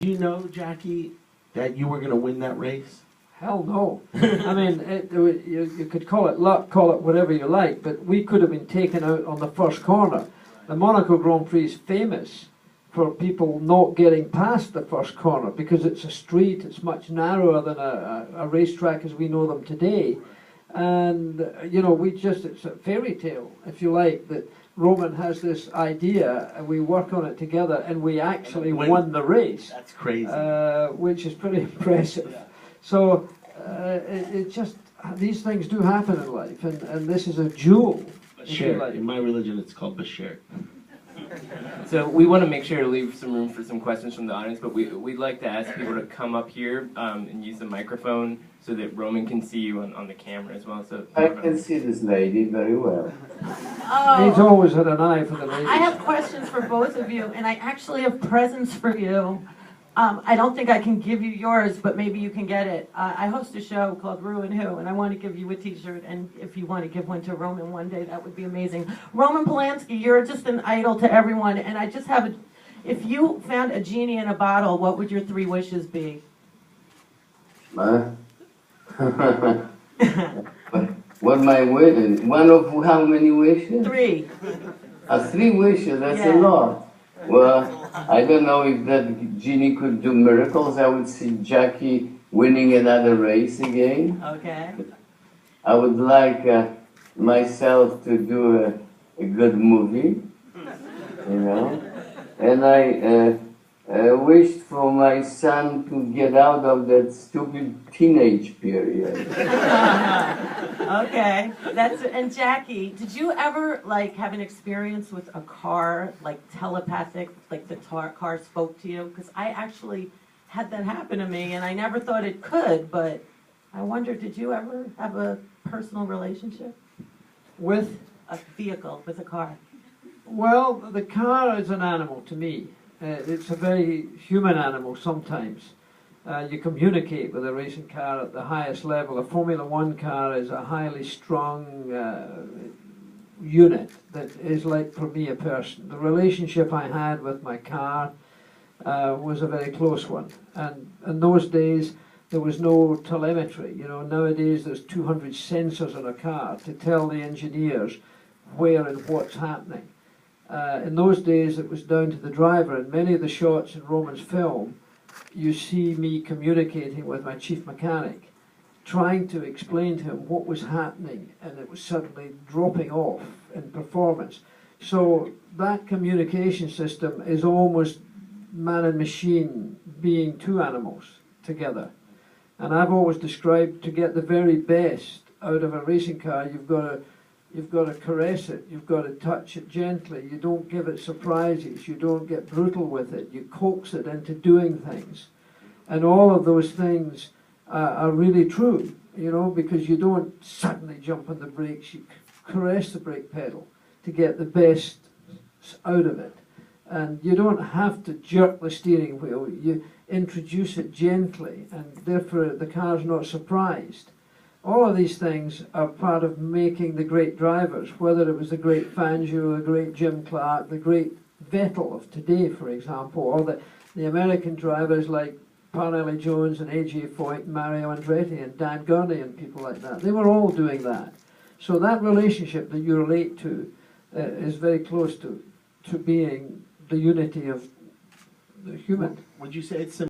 you know, Jackie, that you were going to win that race? Hell no. I mean, you could call it luck, call it whatever you like, but we could have been taken out on the first corner. The Monaco Grand Prix is famous for people not getting past the first corner because it's a street, it's much narrower than a racetrack as we know them today. And, you know, it's a fairy tale, if you like, that Roman has this idea and we work on it together and we actually won the race. That's crazy. Which is pretty impressive. Yeah. So it just, these things do happen in life, and this is a jewel. Bashir. In my religion, it's called Bashir. So we want to make sure to leave some room for some questions from the audience, but we'd like to ask people to come up here and use the microphone so that Roman can see you on the camera as well. So I can see this lady very well. Oh, He's always had an eye for the ladies. I have questions for both of you, and I actually have presents for you. I don't think I can give you yours, but maybe you can get it. I host a show called Ruin Who, and I want to give you a t-shirt, and if you want to give one to Roman one day, that would be amazing. Roman Polanski, you're just an idol to everyone, and I just have if you found a genie in a bottle, what would your 3 wishes be? What my wish? One of how many wishes? 3. 3 wishes, that's Yeah. a lot. Well, I don't know if that genie could do miracles. I would see Jackie winning another race again. Okay. I would like myself to do a good movie, you know. And I wished for my son to get out of that stupid teenage period. Okay, and Jackie, did you ever have an experience with a car, telepathic, like the car spoke to you? Because I actually had that happen to me, and I never thought it could, but I wonder, did you ever have a personal relationship With? a vehicle, with a car? Well, the car is an animal to me. It's a very human animal sometimes. You communicate with a racing car at the highest level. A Formula One car is a highly strung unit that is like, for me, a person. The relationship I had with my car was a very close one. And in those days, there was no telemetry. You know, nowadays there's 200 sensors in a car to tell the engineers where and what's happening. In those days, it was down to the driver. And many of the shots in Roman's film, you see me communicating with my chief mechanic, trying to explain to him what was happening, and it was suddenly dropping off in performance. So that communication system is almost man and machine being 2 animals together. And I've always described, to get the very best out of a racing car, you've got to caress it, you've got to touch it gently, you don't give it surprises, you don't get brutal with it, you coax it into doing things. And all of those things are really true, you know, because you don't suddenly jump on the brakes, you caress the brake pedal to get the best out of it. And you don't have to jerk the steering wheel, you introduce it gently, and therefore the car's not surprised. All of these things are part of making the great drivers, whether it was the great Fangio, the great Jim Clark, the great Vettel of today, for example, or the American drivers like Parnelli Jones and A.J. Foyt and Mario Andretti and Dan Gurney and people like that. They were all doing that. So that relationship that you relate to is very close to being the unity of the human. Would you say it's similar?